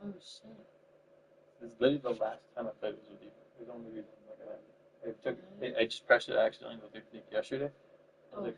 Oh shit. It's literally the last time I played was with you. It was the only reason like I just pressed it accidentally with your thing yesterday. I was Oh. like,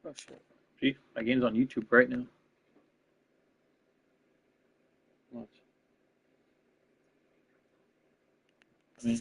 oh shit. Gee, my game's on YouTube right now. Watch. I mean,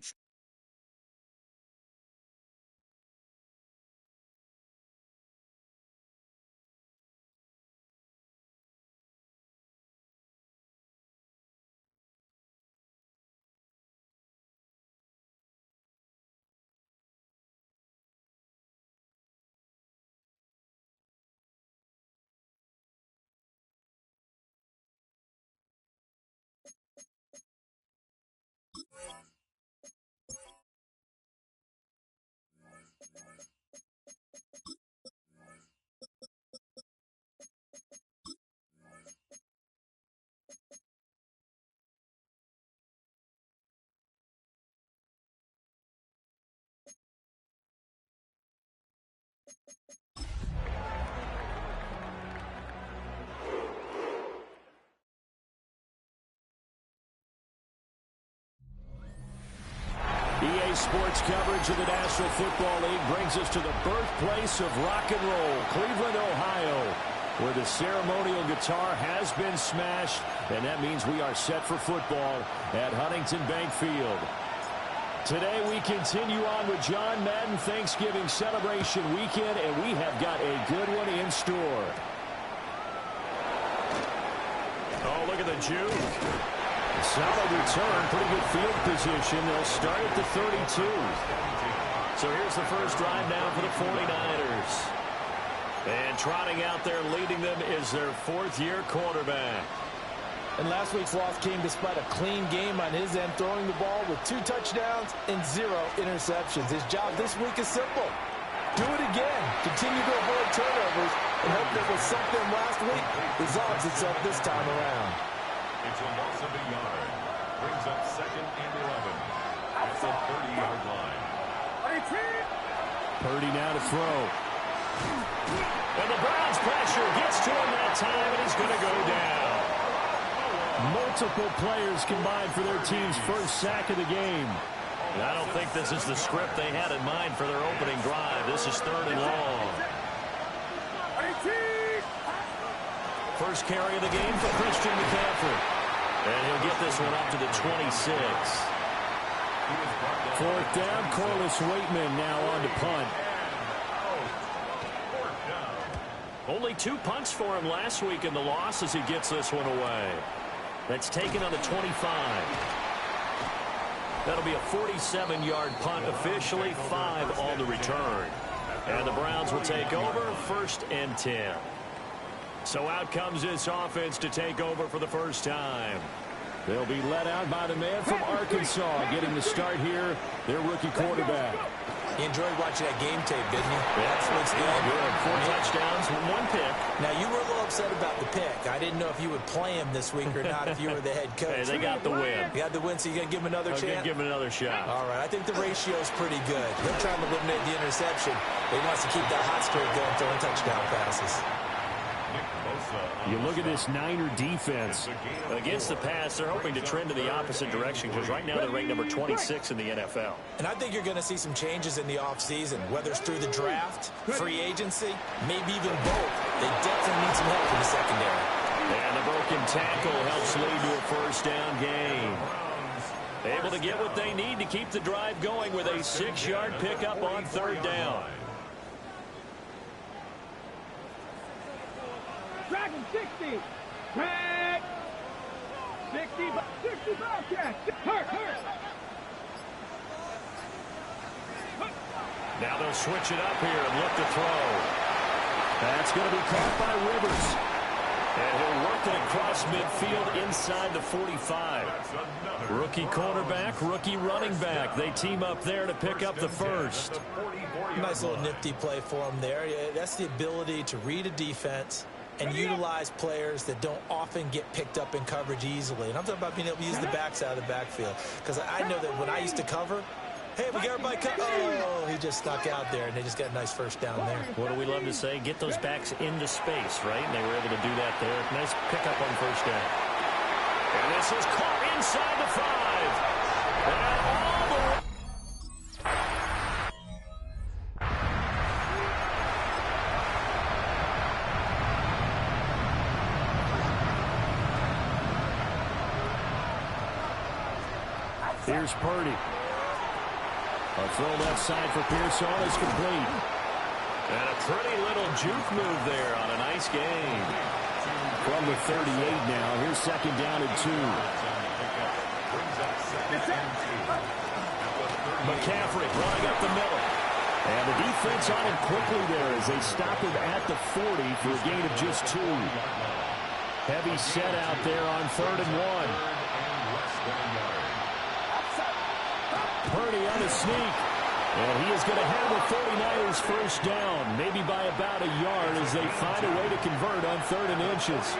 EA Sports coverage of the National Football League brings us to the birthplace of rock and roll, Cleveland, Ohio, where the ceremonial guitar has been smashed, and that means we are set for football at Huntington Bank Field. Today we continue on with John Madden Thanksgiving celebration weekend, and we have got a good one in store. Oh, look at the juke. Solid return, pretty good field position. They'll start at the 32. So here's the first drive now for the 49ers. And trotting out there leading them is their fourth-year quarterback. And last week's loss came despite a clean game on his end, throwing the ball with 2 touchdowns and 0 interceptions. His job this week is simple. Do it again. Continue to avoid turnovers and hope that what sunk them last week resolves itself this time around. It's a loss of a yard. Brings up 2nd and 11 at the 30-yard line. Purdy now to throw. And the Browns pressure gets to him that time, and he's going to go down. Multiple players combined for their team's first sack of the game. And I don't think this is the script they had in mind for their opening drive. This is 3rd and long. First carry of the game for Christian McCaffrey. And he'll get this one up to the 26. 4th down, Corliss Waitman now on to punt. Only 2 punts for him last week in the loss as he gets this one away. That's taken on the 25. That'll be a 47-yard punt officially, 5 on the return. And the Browns will take over, 1st and 10. So out comes this offense to take over for the first time. They'll be led out by the man from Arkansas, getting the start here, their rookie quarterback. He enjoyed watching that game tape, didn't he? That's what's good. 4 touchdowns, 1 pick. Now, you were a little upset about the pick. I didn't know if you would play him this week or not if you were the head coach. Hey, they got the win. You got the win, so you're going to give him another chance? I'm going to give him another shot. All right, I think the ratio's pretty good. They're trying to eliminate the interception. He wants to keep that hot streak going, throwing touchdown passes. You look at this Niner defense. Against the pass, they're hoping to trend in the opposite direction because right now they're ranked number 26 in the NFL. And I think you're going to see some changes in the offseason, whether it's through the draft, free agency, maybe even both. They definitely need some help in the secondary. And the broken tackle helps lead to a first down gain. Able to get what they need to keep the drive going with a 6-yard pickup on 3rd down. Dragon 60. Drag. Now they'll switch it up here and look to throw. That's going to be caught by Rivers. And he'll work it across midfield inside the 45. Rookie quarterback, rookie running back. They team up there to pick up the first. Nice little nifty play for him there. Yeah, that's the ability to read a defense and utilize players that don't often get picked up in coverage easily. And I'm talking about being able to use the backs out of the backfield. Because I know that when I used to cover, hey, we got everybody covered. Oh, he just stuck out there, and they just got a nice first down there. What do we love to say? Get those backs into space, right? And they were able to do that there. Nice pickup on first down. And this is caught inside the 5. And all the way. Here's Purdy. A throw left side for Pearson is complete. And a pretty little juke move there on a nice game. From the 38 now. Here's second down and 2. McCaffrey running up the middle. And the defense on him quickly there as they stop him at the 40 for a gain of just 2. Heavy set out there on 3rd and 1. Purdy on the sneak. And he is going to have the 49ers first down, maybe by about a yard as they find a way to convert on 3rd and inches.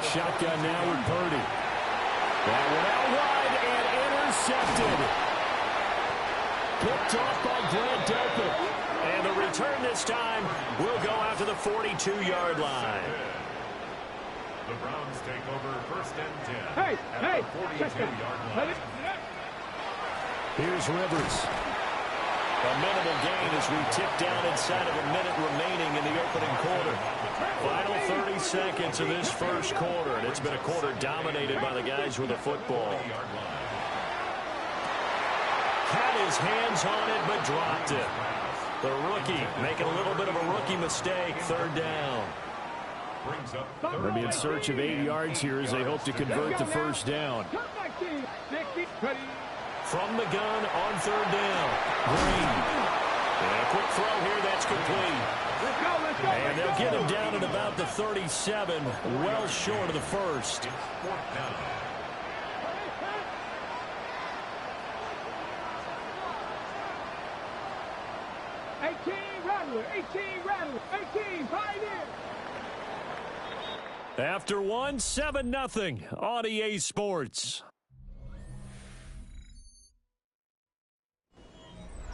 Shotgun now with Purdy. That one out wide and intercepted. Picked off by Grant Delpit. And the return this time will go out to the 42-yard line. The Browns take over 1st and 10 hey, at the 42-yard line. Here's Rivers. A minimal gain as we tick down inside of a minute remaining in the opening quarter. Final 30 seconds of this first quarter, and it's been a quarter dominated by the guys with the football. Had his hands on it, but dropped it. The rookie making a little bit of a rookie mistake, 3rd down. They'll be in search of 8 yards here as they hope to convert the first down. From the gun on 3rd down. Green. And a quick throw here, that's complete. And they'll get him down at about the 37, well short of the first. After one, 7-0 on EA Sports.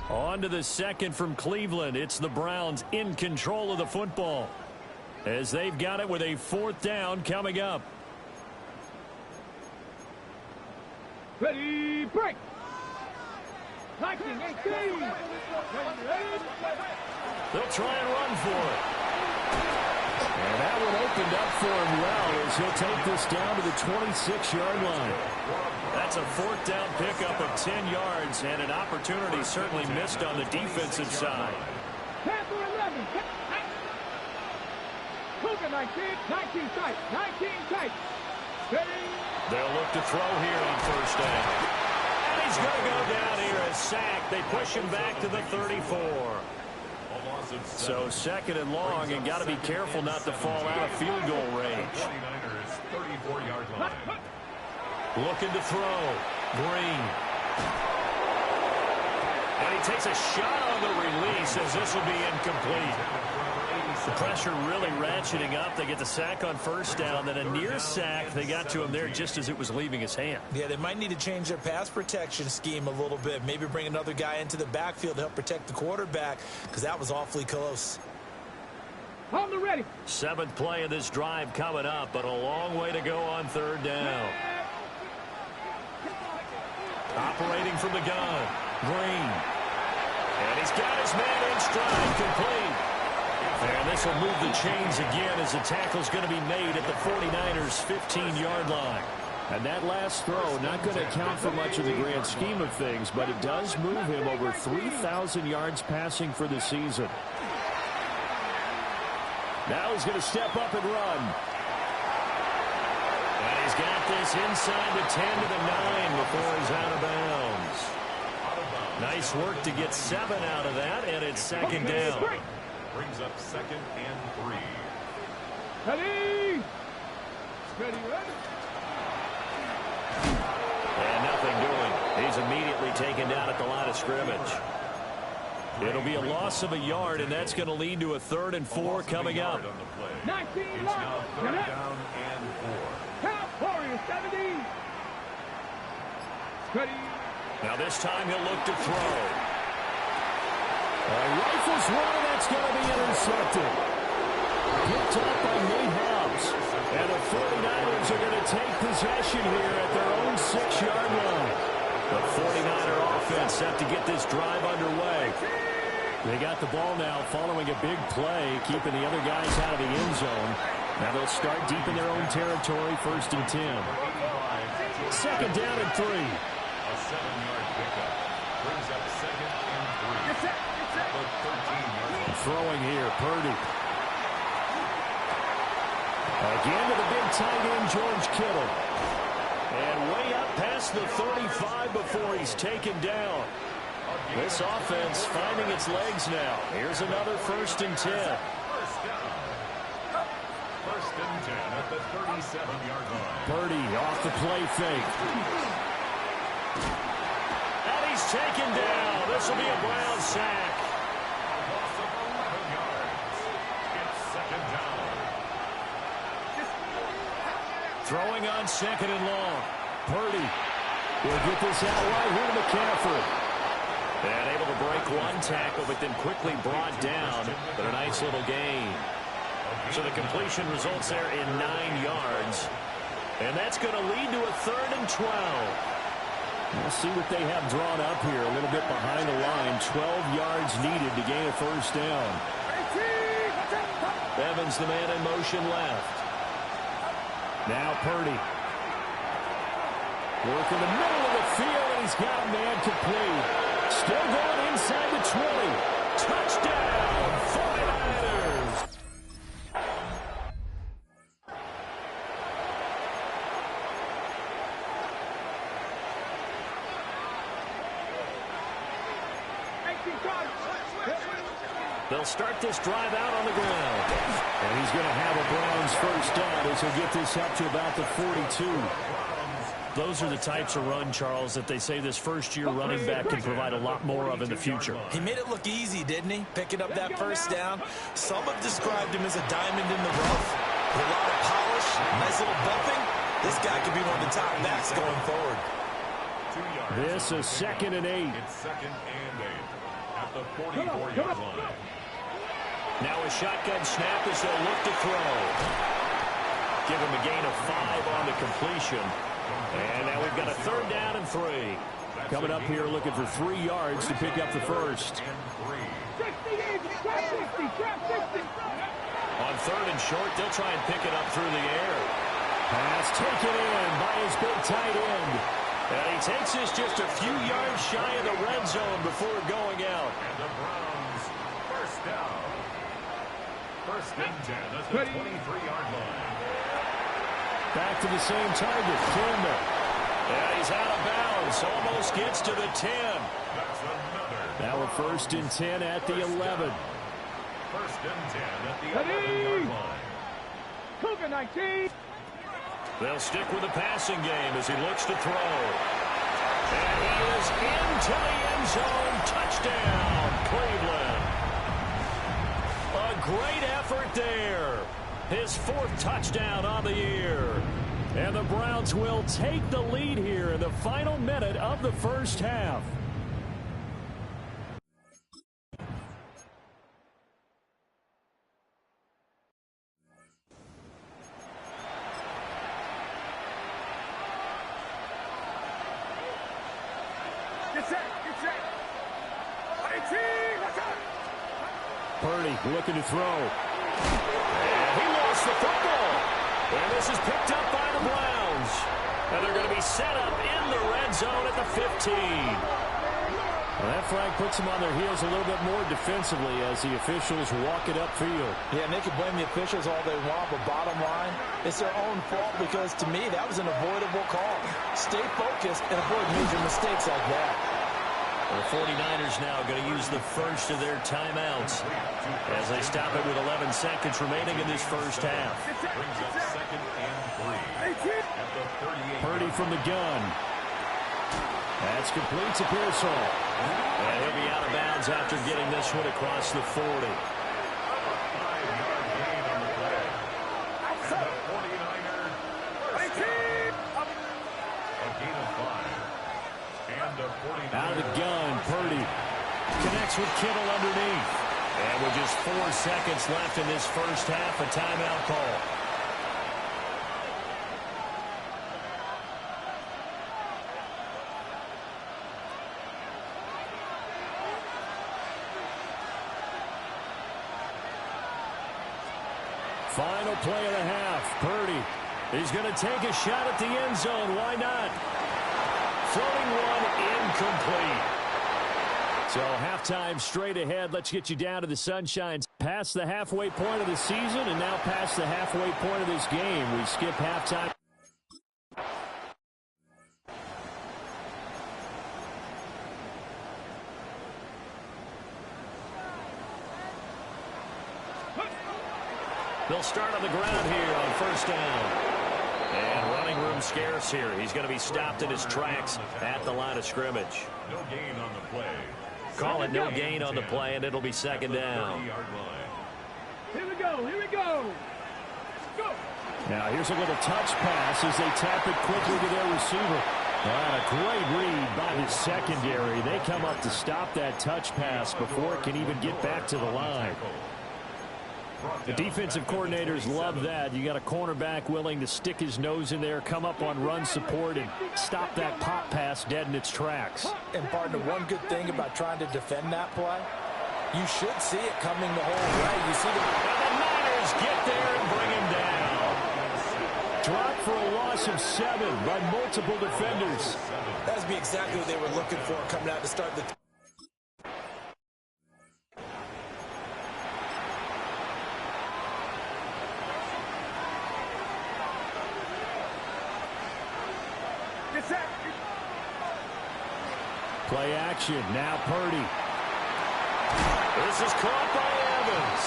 On to the second from Cleveland. It's the Browns in control of the football as they've got it with a 4th down coming up. Ready, break. They'll try and run for it. And that one opened up for him well as he'll take this down to the 26-yard line. That's a 4th down pickup of 10 yards and an opportunity certainly missed on the defensive side. 19 tight. They'll look to throw here on first down. And he's going to go down here as sacked. They push him back to the 34. So 2nd and long, and got to be careful not to fall out of field goal range. 34-yard line. Looking to throw. Green. And he takes a shot on the release as this will be incomplete. The pressure really ratcheting up. They get the sack on first down. Then a near sack. They got to him there just as it was leaving his hand. Yeah, they might need to change their pass protection scheme a little bit. Maybe bring another guy into the backfield to help protect the quarterback because that was awfully close. On the ready. 7th play of this drive coming up, but a long way to go on 3rd down. Operating from the gun. Green. And he's got his man in stride, complete. And this will move the chains again as the tackle's going to be made at the 49ers' 15-yard line. And that last throw not going to count for much in the grand scheme of things, but it does move him over 3,000 yards passing for the season. Now he's going to step up and run. And he's got this inside the 10 to the 9 before he's out of bounds. Nice work to get 7 out of that, and it's second down. Brings up second and 3. Ready? Ready, ready. And nothing doing. He's immediately taken down at the line of scrimmage. It'll be a loss of a yard, and that's going to lead to a 3rd and 4 coming up. 19 It's left. now 3rd down and 4. Count Warriors 70. Ready? Now this time he'll look to throw. Rifles one, and that's going to be intercepted. Picked up by Nate Hobbs. And the 49ers are going to take possession here at their own 6-yard line. The 49er offense set to get this drive underway. They got the ball now following a big play, keeping the other guys out of the end zone. Now they'll start deep in their own territory, 1st and 10. 2nd down and 3. A 7-yard pickup. Brings up second and 3. The 13-yard line. Throwing here, Purdy. Again to the big tight end, George Kittle. And way up past the 35 before he's taken down. This offense finding its legs now. Here's another 1st and 10. First down. 1st and 10 at the 37-yard line. Purdy off the play fake. And he's taken down. This will be a Brown sack. A loss of 11 yards. It's 2nd down. Throwing on 2nd and long. Purdy will get this out right here to McCaffrey. And able to break one tackle, but then quickly brought down. But a nice little gain. So the completion results there in 9 yards. And that's going to lead to a 3rd and 12. We'll see what they have drawn up here. A little bit behind the line. 12 yards needed to gain a 1st down. Evans, the man in motion left. Now Purdy. Work in the middle of the field, and he's got a man complete. Still going inside the 20. Touchdown, 49ers! They'll start this drive out on the ground. And he's going to have a Browns 1st down as he'll get this up to about the 42. Those are the types of run, Charles, that they say this first-year running back can provide a lot more of in the future. He made it look easy, didn't he? Picking up that 1st down. Some have described him as a diamond in the rough. With a lot of polish, nice little bumping. This guy could be one of the top backs going forward. 2 yards. This is 2nd and 8. It's 2nd and 8 at the 44-yard line. Now a shotgun snap as they'll look to throw. Give him a gain of 5 on the completion. And now we've got a 3rd down and 3. Coming up here looking for 3 yards to pick up the 1st. On 3rd and short, they'll try and pick it up through the air. Pass taken in by his big tight end. And he takes this just a few yards shy of the red zone before going out. And the Browns, 1st down. 1st and 10 at the 23-yard line. Back to the same target, Campbell. And he's out of bounds. Almost gets to the 10. That's another. Now a 1st and 10 at the 11. 1st and 10 at the 11-yard line. Cougar 19. They'll stick with the passing game as he looks to throw. And he is into the end zone. Touchdown, Cleveland. A great effort there. His 4th touchdown on the year. And the Browns will take the lead here in the final minute of the 1st half. Purdy looking to throw. And he lost the football. And this is picked up by the Browns. And they're going to be set up in the red zone at the 15. Well, that flag puts them on their heels a little bit more defensively as the officials walk it upfield. Yeah, and they can blame the officials all they want, but bottom line, it's their own fault because, to me, that was an avoidable call. Stay focused and avoid major mistakes like that. The 49ers now going to use the first of their timeouts as they stop it with 11 seconds remaining in this first half. Brings up second and 3 at the 38. Purdy from the gun. That's complete to Pearsall. And he'll be out of bounds after getting this one across the 40. 5-yard gain on the play. And the 49ers first down. A gain of 5. And the 49ers. Out of the gun, Purdy. Connects with Kittle underneath. And with just 4 seconds left in this first half, a timeout call. Final play of the half. Purdy. He's going to take a shot at the end zone. Why not? Floating one incomplete. So halftime straight ahead. Let's get you down to the sunshine. Past the halfway point of the season and now past the halfway point of this game. We skip halftime. They'll start on the ground here on first down. And running room scarce here. He's going to be stopped in his tracks at the line of scrimmage. No gain on the play. Call it no gain on the play, and it'll be second down. 30-yard line. Here we go. Here we go. Go. Now here's a little touch pass as they tap it quickly to their receiver. A great read by the secondary. They come up to stop that touch pass before it can even get back to the line. The defensive coordinators love that. You got a cornerback willing to stick his nose in there, come up on run support, and stop that pop pass dead in its tracks. And, partner, one good thing about trying to defend that play, you should see it coming the whole way. You see And the Niners get there and bring him down. Drop for a loss of 7 by multiple defenders. that would be exactly what they were looking for coming out to start the Play action. Now Purdy. This is caught by Evans.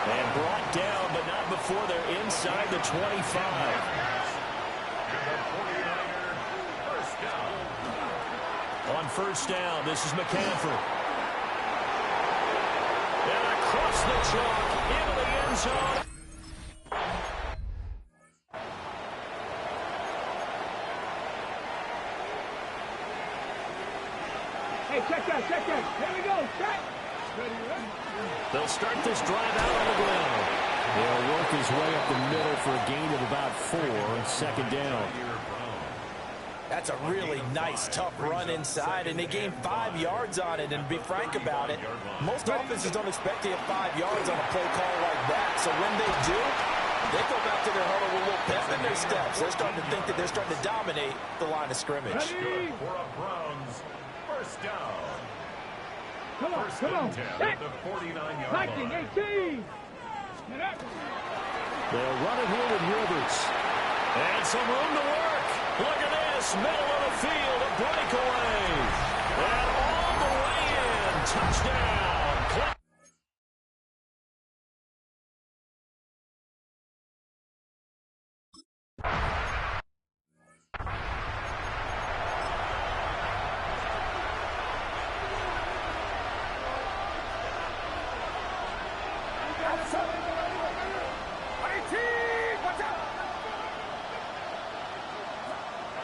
And brought down, but not before they're inside the 25. On first down, this is McCaffrey. And across the chalk into the end zone. Hey, check that, check that. Here we go, check. Ready, ready. They'll start this drive out on the ground. They'll work his way up the middle for a gain of about 4 on second down. That's a really nice, tough run inside, and they gained 5 yards on it. And to be frank about it, most offenses don't expect to get 5 yards on a play call like that. So when they do, they go back to their huddle with a little pep in their steps. They're starting to think that they're starting to dominate the line of scrimmage. Ready. For a Browns first down. Come on, First come on. and 10 Check. at the 49-yard Liking line. 18. Get up. They'll run it here with Rivers. And some room to work. Look at this. Middle of the field, a breakaway. And all the way in. Touchdown.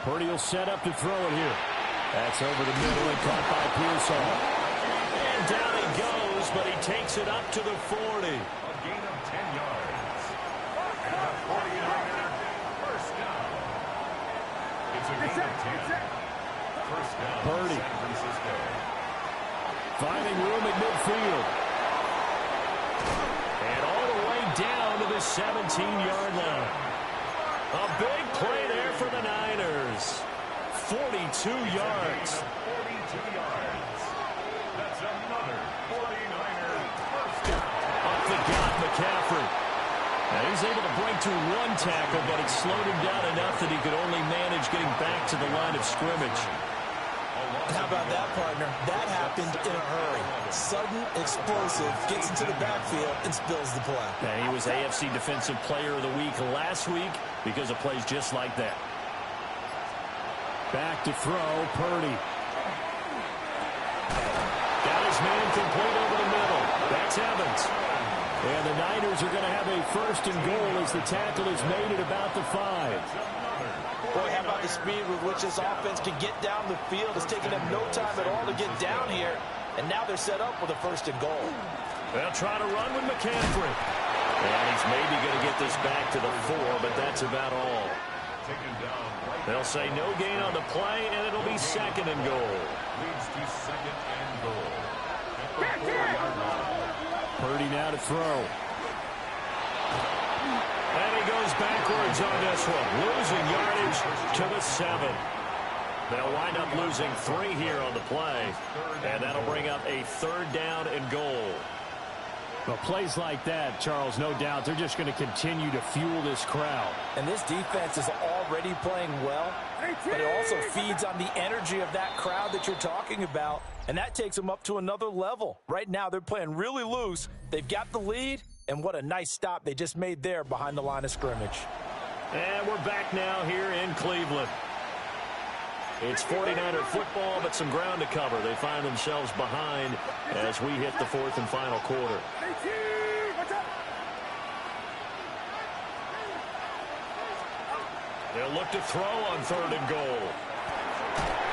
Purdy will set up to throw it here. That's over the middle and caught by Pearsall. And down he goes, but he takes it up to the 40. A gain of 10 yards. And the 49er first down. It's a gain of 10. First down, Purdy. San Francisco. Finding room at midfield. And all the way down to the 17-yard line. A big play there for the Niners. 42 yards. 42 yards. another 49er first down. Off the gut, McCaffrey. Now he's able to break through one tackle, but it slowed him down enough that he could only manage getting back to the line of scrimmage. How about that, partner? That happened in a hurry. Sudden, explosive, gets into the backfield and spills the play. And he was AFC Defensive Player of the Week last week because of plays just like that. Back to throw, Purdy. Got his man complete over the middle. That's Evans. And the Niners are going to have a first and goal as the tackle is made at about the 5. Boy, how about the speed with which this offense can get down the field? It's taking them no time at all to get down here. And now they're set up with a first and goal. They'll try to run with McCaffrey. And he's maybe going to get this back to the 4, but that's about all. They'll say no gain on the play, and it'll be second and goal. Leads to second and goal. At the 4-yard line. Purdy now to throw. And he goes backwards on this one, losing yardage to the 7. They'll wind up losing 3 here on the play, and that'll bring up a third down and goal. Well, plays like that, Charles, no doubt, they're just going to continue to fuel this crowd. And this defense is already playing well, but it also feeds on the energy of that crowd that you're talking about, and that takes them up to another level. Right now, they're playing really loose. They've got the lead, and what a nice stop they just made there behind the line of scrimmage. And we're back now here in Cleveland. It's 49er football, but some ground to cover. They find themselves behind as we hit the 4th and final quarter. They'll look to throw on 3rd and goal.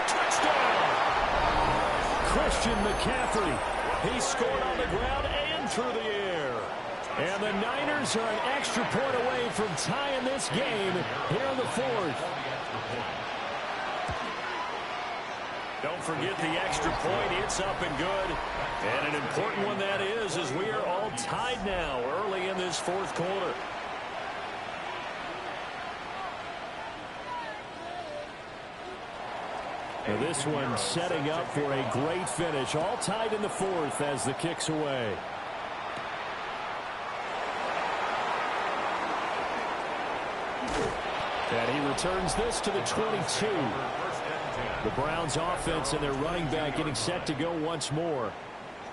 Touchdown! Christian McCaffrey. He scored on the ground and through the air. And the Niners are an extra point away from tying this game here in the 4th. Don't forget the extra point. It's up and good. And an important one that is, as we are all tied now early in this 4th quarter. Now this one setting up for a great finish. All tied in the 4th as the kick's away. And he returns this to the 22. The Browns offense and their running back getting set to go once more.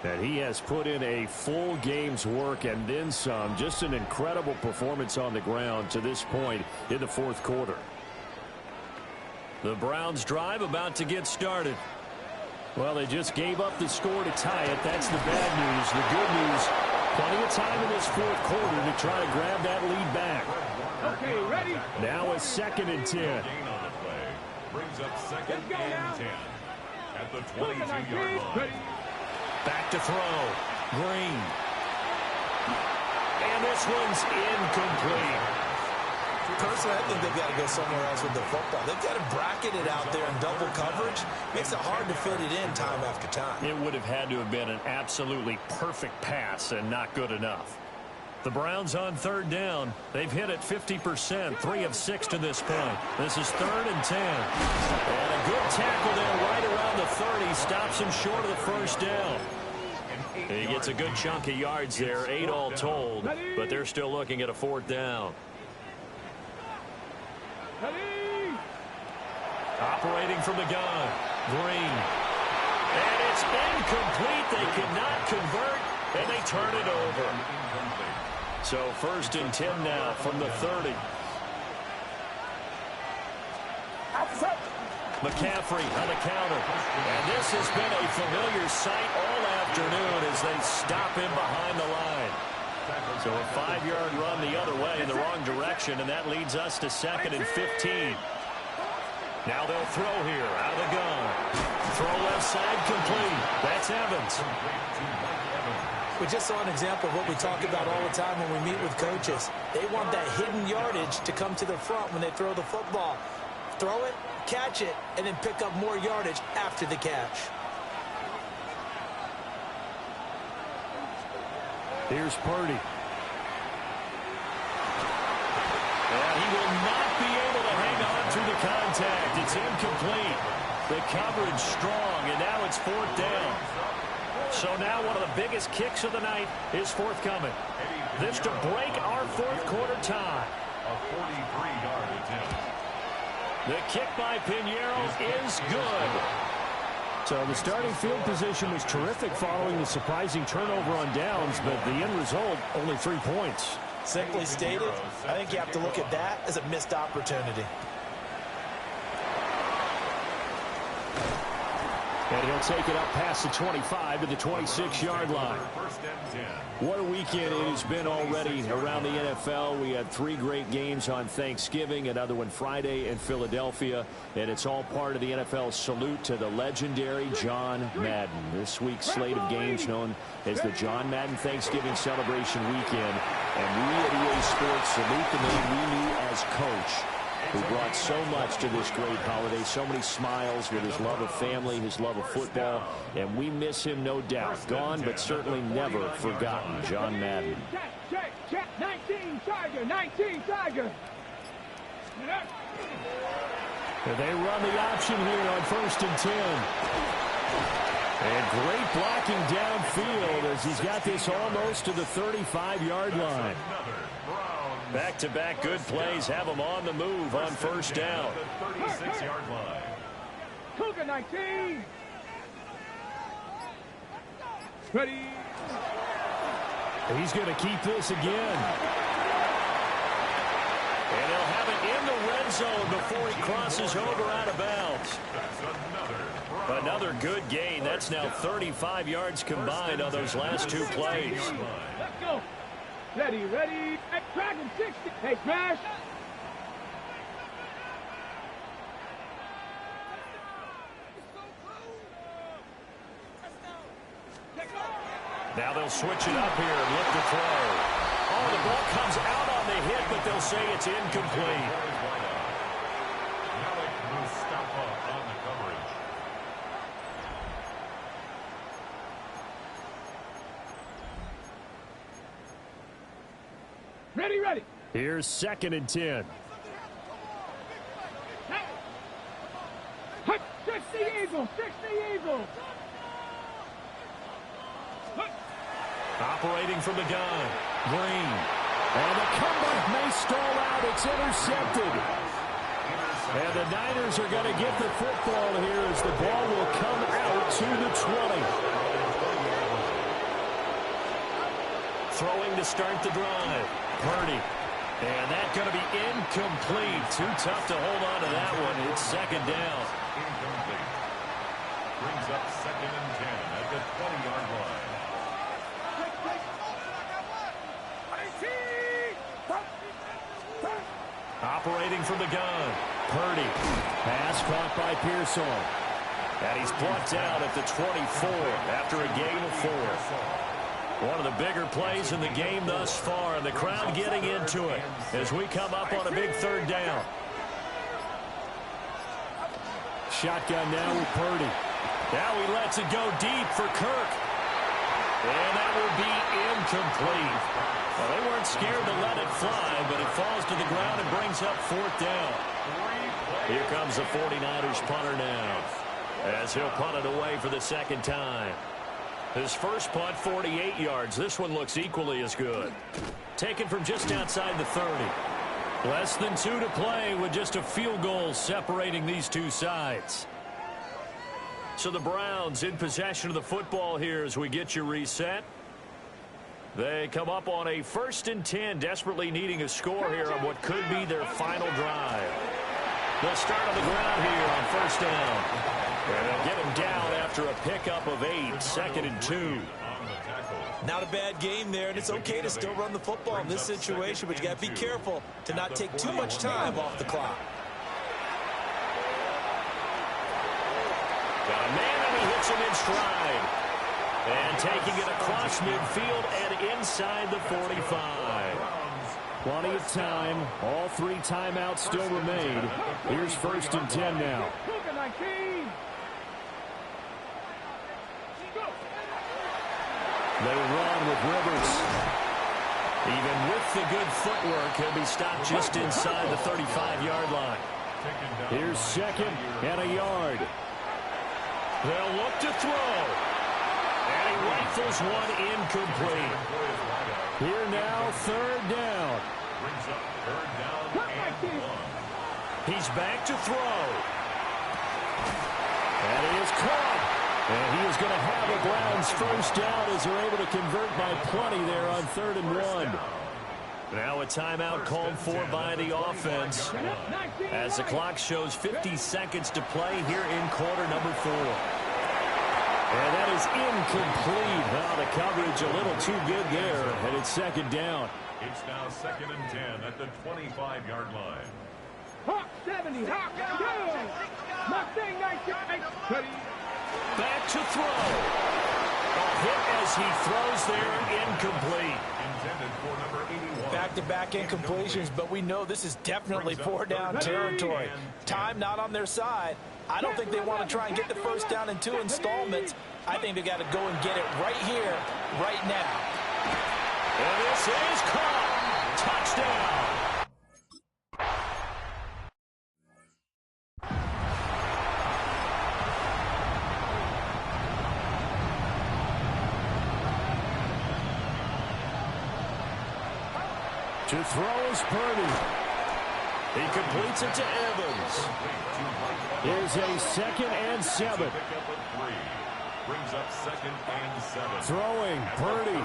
And he has put in a full game's work and then some. Just an incredible performance on the ground to this point in the 4th quarter. The Browns drive about to get started. Well, they just gave up the score to tie it. That's the bad news. The good news, plenty of time in this 4th quarter to try to grab that lead back. Okay, ready? Now a 2nd and 10. Brings up second and 10 at the 22-yard line. Back to throw. Green. And this one's incomplete. Personally, I think they've got to go somewhere else with the football. They've got to bracket it out there in double coverage. Makes it hard to fit it in time after time. It would have had to have been an absolutely perfect pass and not good enough. The Browns on 3rd down. They've hit it 50%, 3 of 6 to this point. This is 3rd and 10. And a good tackle there right around the 30. Stops him short of the first down. He gets a good chunk of yards there, 8 all told, but they're still looking at a 4th down. Operating from the gun, Green. And it's incomplete. They cannot convert, and they turn it over. So 1st and 10 now from the 30. McCaffrey on the counter. And this has been a familiar sight all afternoon as they stop him behind the line. So a 5-yard run the other way in the wrong direction, and that leads us to 2nd and 15. Now they'll throw here out of the gun. Throw left side complete. That's Evans. We just saw an example of what we talk about all the time when we meet with coaches. They want that hidden yardage to come to the front when they throw the football. Throw it, catch it, and then pick up more yardage after the catch. Here's Purdy. And he will not be able to hang on to the contact. It's incomplete. The coverage strong, and now it's 4th down. So now one of the biggest kicks of the night is forthcoming. This to break our fourth quarter tie. A 43-yard attempt. The kick by Pinheiro is good. So the starting field position was terrific following the surprising turnover on downs, but the end result, only 3 points. Simply stated, I think you have to look at that as a missed opportunity. And he'll take it up past the 25 to the 26-yard line. First and 10. What a weekend it has been already around the NFL. We had 3 great games on Thanksgiving, another one Friday in Philadelphia, and it's all part of the NFL salute to the legendary John Madden. This week's slate of games known as the John Madden Thanksgiving Celebration Weekend, and we at EA Sports salute the man we knew as Coach, who brought so much to this great holiday, so many smiles with his love of family, his love of football, and we miss him, no doubt. Gone, but certainly never forgotten, John Madden. Check. 19 Tiger, 19 Tiger. And they run the option here on 1st and 10. And great blocking downfield as he's got this almost to the 35-yard line. Back-to-back good plays have him on the move on first down. 36-yard line. Cougar 19. Ready. He's going to keep this again. And he'll have it in the red zone before he crosses over out of bounds. Another good gain. That's now 35 yards combined on those last 2 plays. Let's go. Ready. Hey, Dragon 60. Hey, smash. Now they'll switch it up here and look to throw. Oh, the ball comes out on the hit, but they'll say it's incomplete. Malik Mustafa on the coverage. Ready. Here's 2nd and 10. 60 Eagles. Operating from the gun, Green. And the comeback may stall out. It's intercepted. And the Niners are going to get the football here as the ball will come out to the 20. Throwing to start the drive. Purdy. And that's going to be incomplete. Too tough to hold on to that one. It's 2nd down. Incomplete. Brings up 2nd and 10 at the 20-yard line. Operating from the gun. Purdy. Pass caught by Pearsall. And he's brought down at the 24 after a gain of 4. One of the bigger plays in the game thus far, and the crowd getting into it as we come up on a big 3rd down. Shotgun now with Purdy. Now he lets it go deep for Kirk. And that will be incomplete. Well, they weren't scared to let it fly, but it falls to the ground and brings up 4th down. Here comes the 49ers punter now, as he'll punt it away for the 2nd time. His first punt, 48 yards. This one looks equally as good. Taken from just outside the 30. Less than 2 to play with just a field goal separating these two sides. So the Browns in possession of the football here as we get you reset. They come up on a 1st and 10, desperately needing a score here on what could be their final drive. They'll start on the ground here on 1st down. And they'll get him down after a pickup of 8, 2nd and 2. Not a bad game there, and it's okay to still run the football in this situation, but you got to be careful to not take too much time off the clock. Got a man, and he hits him in stride. And taking it across midfield and inside the 45. Plenty of time. All 3 timeouts still remain. Here's 1st and 10 now. They run with Rivers. Even with the good footwork, he'll be stopped just inside the 35-yard line. Here's 2nd and a yard. They'll look to throw. And he rifles one incomplete. Here now, third down. Brings up third down and 1. He's back to throw. And he is caught. And he is going to have a Browns first down as they're able to convert by plenty there on 3rd and 1. Now a timeout called for by the offense as the clock shows 50 seconds to play here in quarter number 4. And that is incomplete. Well, the coverage a little too good there, and it's 2nd down. It's now 2nd and 10 at the 25-yard line. Hawk 70. Hawk down. Mustang 19. Back to throw. A hit as he throws there, incomplete. Intended for number 81. Back-to-back incompletions, but we know this is definitely 4-down territory. Time not on their side. I don't think they want to try and get the first down in 2 installments. I think they got to go and get it right here, right now. And this is caught. Touchdown. To throw is Purdy. He completes it to Evans. Here's a 2nd and 7. Pick up a 3. Brings up 2nd and 7. Throwing, Purdy.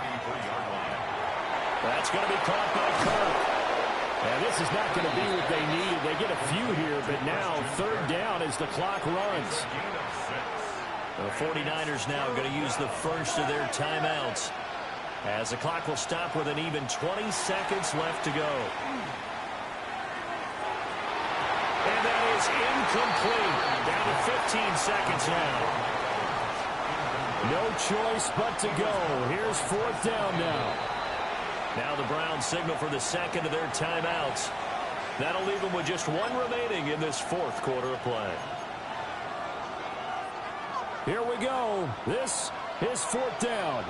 That's going to be caught by Kirk. And this is not going to be what they need. They get a few here, but now 3rd down as the clock runs. The 49ers now going to use the first of their timeouts as the clock will stop with an even 20 seconds left to go. And that is incomplete. Down to 15 seconds now. No choice but to go. Here's 4th down now. Now the Browns signal for the second of their timeouts. That'll leave them with just 1 remaining in this 4th quarter of play. Here we go. This is 4th down.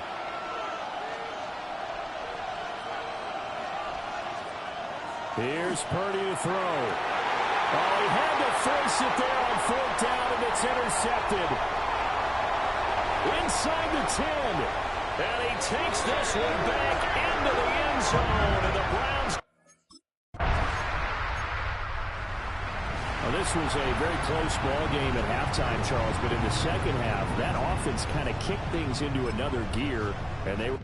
Here's Purdy to throw. Oh, he had to force it there on 4th down, and it's intercepted. Inside the 10. And he takes this one back into the end zone, and the Browns. Well, this was a very close ball game at halftime, Charles, but in the second half, that offense kind of kicked things into another gear, and they were